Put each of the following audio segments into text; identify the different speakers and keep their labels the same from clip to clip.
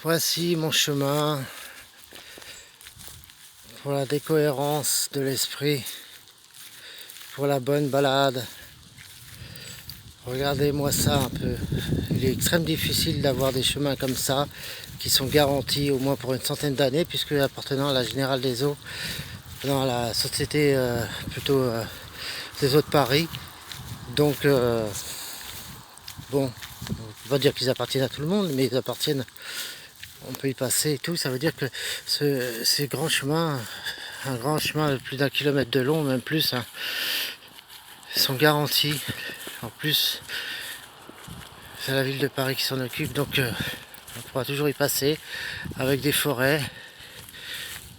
Speaker 1: Voici mon chemin pour la décohérence de l'esprit, pour la bonne balade. Regardez-moi ça un peu. Il est extrêmement difficile d'avoir des chemins comme ça qui sont garantis au moins pour une centaine d'années, puisque appartenant à la Générale des Eaux, dans la société des Eaux de Paris. Donc bon, on va dire qu'ils appartiennent à tout le monde, mais ils appartiennent, on peut y passer et tout. Ça veut dire que ces grands chemins, un grand chemin de plus d'1 kilomètre de long, même plus, hein, sont garantis. En plus, c'est la ville de Paris qui s'en occupe, donc on pourra toujours y passer avec des forêts.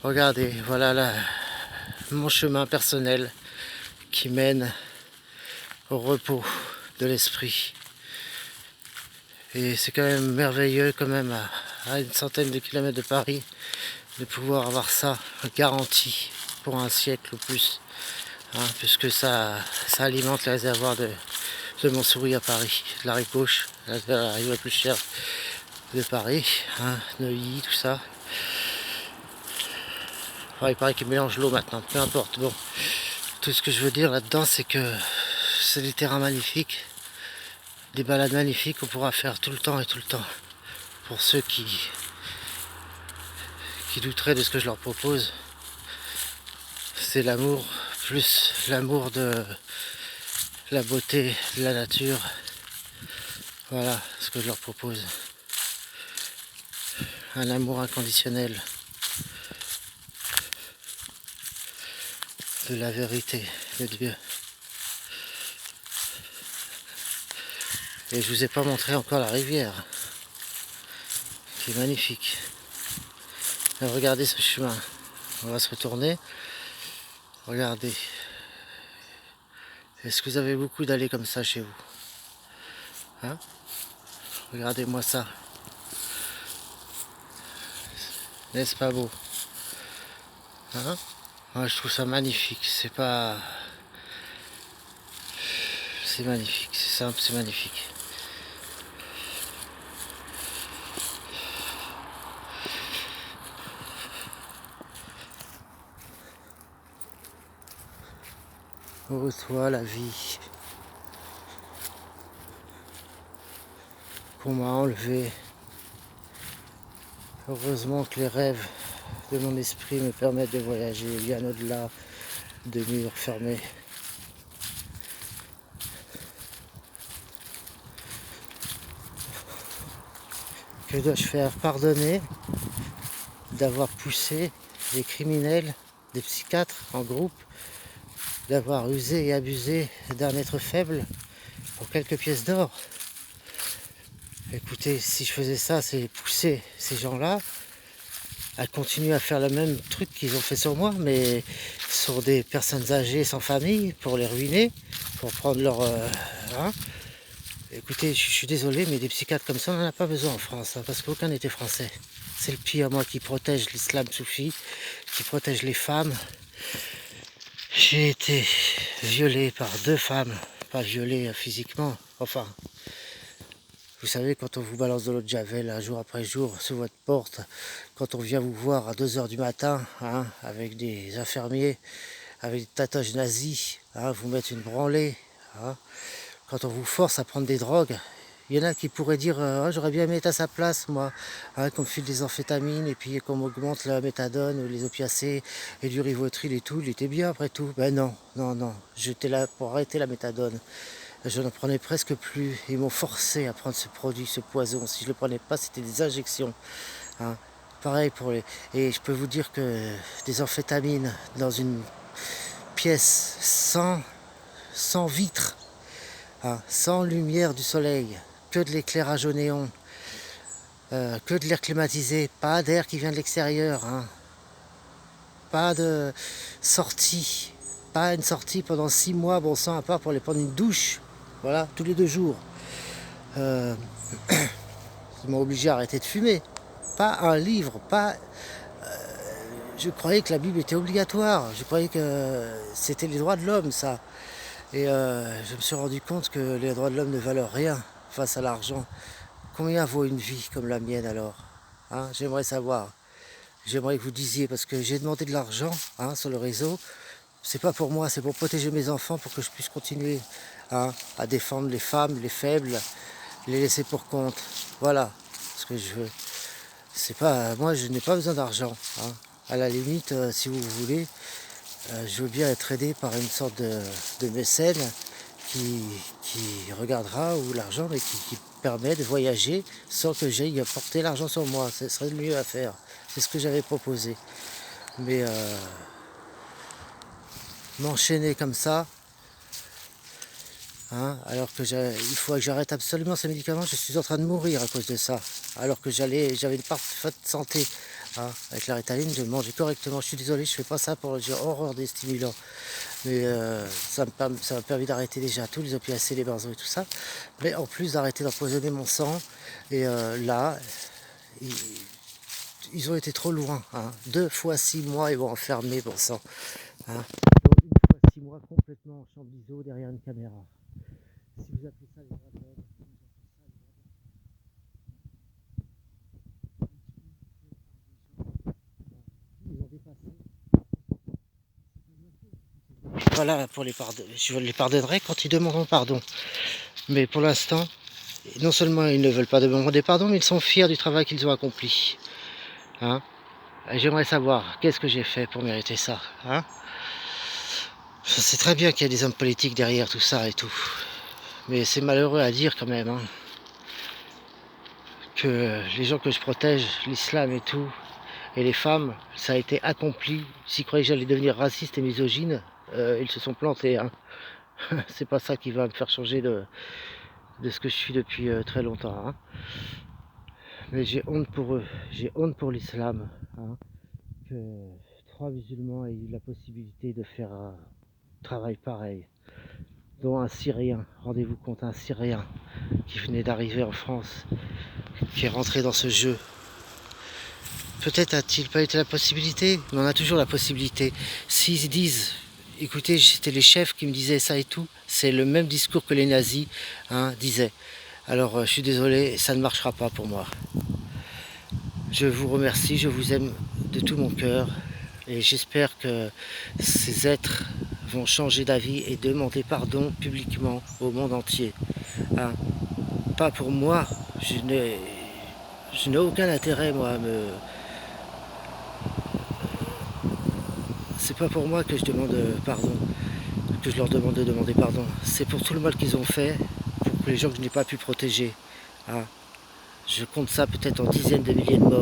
Speaker 1: Regardez, voilà mon chemin personnel qui mène au repos de l'esprit. Et c'est quand même merveilleux quand même à une centaine de kilomètres de Paris de pouvoir avoir ça garanti pour un siècle ou plus, hein, puisque ça alimente les réservoirs de Montsouris à Paris, la rive gauche, la rive la plus chère de Paris, hein, Neuilly, tout ça. Enfin, il paraît qu'ils mélangent l'eau maintenant, peu importe. Bon, tout ce que je veux dire là-dedans, c'est que c'est des terrains magnifiques, des balades magnifiques qu'on pourra faire tout le temps et tout le temps. Pour ceux qui douteraient de ce que je leur propose, c'est l'amour, plus l'amour de la beauté de la nature. Voilà ce que je leur propose. Un amour inconditionnel de la vérité de Dieu. Et je vous ai pas montré encore la rivière, qui est magnifique. Mais regardez ce chemin. On va se retourner. Regardez. Est-ce que vous avez beaucoup d'allées comme ça chez vous, hein? Regardez-moi ça. N'est-ce pas beau, hein? Moi je trouve ça magnifique. C'est magnifique. C'est simple, c'est magnifique. Oh toi la vie qu'on m'a enlevée. Heureusement que les rêves de mon esprit me permettent de voyager bien au-delà de murs fermés. Que dois-je faire? Pardonner d'avoir poussé des criminels, des psychiatres en groupe, d'avoir usé et abusé d'un être faible pour quelques pièces d'or? Écoutez, si je faisais ça, c'est pousser ces gens-là à continuer à faire le même truc qu'ils ont fait sur moi, mais sur des personnes âgées sans famille, pour les ruiner, pour prendre leur... hein. Écoutez, je suis désolé, mais des psychiatres comme ça, on n'en a pas besoin en France, hein, parce qu'aucun n'était français. C'est le pire, moi, qui protège l'islam soufi, qui protège les femmes. J'ai été violé par 2 femmes, pas violé physiquement, enfin... Vous savez, quand on vous balance de l'eau de Javel jour après jour sous votre porte, quand on vient vous voir à 2 h du matin, hein, avec des infirmiers, avec des tatouages nazis, hein, vous mettre une branlée, hein, quand on vous force à prendre des drogues, il y en a qui pourraient dire ah, j'aurais bien aimé être à sa place, moi, hein, qu'on me file des amphétamines et puis qu'on m'augmente la méthadone ou les opiacés et du Rivotril et tout, il était bien après tout. Ben non, non, non, j'étais là pour arrêter la méthadone. Je n'en prenais presque plus. Ils m'ont forcé à prendre ce produit, ce poison. Si je ne le prenais pas, c'était des injections, hein. Pareil pour les... Et je peux vous dire que des amphétamines dans une pièce sans vitre, hein, sans lumière du soleil, que de l'éclairage au néon, que de l'air climatisé, pas d'air qui vient de l'extérieur, hein, pas de sortie, pas une sortie pendant 6 mois, bon sang, à part pour aller prendre une douche. Voilà, tous les 2 jours. Ils m'ont obligé à arrêter de fumer. Pas un livre, pas... Je croyais que la Bible était obligatoire. Je croyais que c'était les droits de l'homme, ça. Et je me suis rendu compte que les droits de l'homme ne valent rien face à l'argent. Combien vaut une vie comme la mienne alors, hein, j'aimerais savoir. J'aimerais que vous disiez, parce que j'ai demandé de l'argent hein, sur le réseau. C'est pas pour moi, c'est pour protéger mes enfants, pour que je puisse continuer hein, à défendre les femmes, les faibles, les laisser pour compte. Voilà ce que je veux. C'est pas, moi, je n'ai pas besoin d'argent. Hein. À la limite, si vous voulez, je veux bien être aidé par une sorte de mécène qui regardera ou l'argent, mais qui permet de voyager sans que j'aille porter l'argent sur moi. Ce serait le mieux à faire. C'est ce que j'avais proposé. Mais m'enchaîner comme ça, hein, alors que il faut que j'arrête absolument ces médicaments, je suis en train de mourir à cause de ça. Alors que j'avais une parfaite santé. Hein, avec la Ritaline, je mangeais correctement. Je suis désolé, je fais pas ça pour j'ai horreur des stimulants. Mais ça m'a permis d'arrêter déjà tous les opiacés, les benzos et tout ça. Mais en plus d'arrêter d'empoisonner mon sang. Et là, ils ont été trop loin. Hein. 2 fois 6 mois, ils vont enfermer bon sang. Hein. Donc, 1 fois 6 mois complètement en champ biseau derrière une caméra. Si vous appelez ça les radars, ils ont dépassé. Voilà, pour les pardonner. Je les pardonnerai quand ils demanderont pardon. Mais pour l'instant, non seulement ils ne veulent pas demander pardon, mais ils sont fiers du travail qu'ils ont accompli. Hein, j'aimerais savoir qu'est-ce que j'ai fait pour mériter ça. Hein, je sais très bien qu'il y a des hommes politiques derrière tout ça et tout. Mais c'est malheureux à dire quand même. Hein, que les gens que je protège, l'islam et tout, et les femmes, ça a été accompli. S'ils croyaient que j'allais devenir raciste et misogyne, ils se sont plantés. Hein. C'est pas ça qui va me faire changer de ce que je suis depuis très longtemps. Hein. Mais j'ai honte pour eux, j'ai honte pour l'islam. Hein. Que 3 musulmans aient eu la possibilité de faire un travail pareil. Dont un Syrien, rendez-vous compte, un Syrien qui venait d'arriver en France, qui est rentré dans ce jeu. Peut-être a-t-il pas été la possibilité, mais on a toujours la possibilité. S'ils disent, écoutez, c'était les chefs qui me disaient ça et tout, c'est le même discours que les nazis hein, disaient. Alors je suis désolé, ça ne marchera pas pour moi. Je vous remercie, je vous aime de tout mon cœur et j'espère que ces êtres vont changer d'avis et demander pardon publiquement au monde entier. Hein. Pas pour moi, je n'ai aucun intérêt moi à me... C'est pas pour moi que je demande pardon, que je leur demande de demander pardon. C'est pour tout le mal qu'ils ont fait, pour les gens que je n'ai pas pu protéger. Hein. Je compte ça peut-être en dizaines de milliers de morts.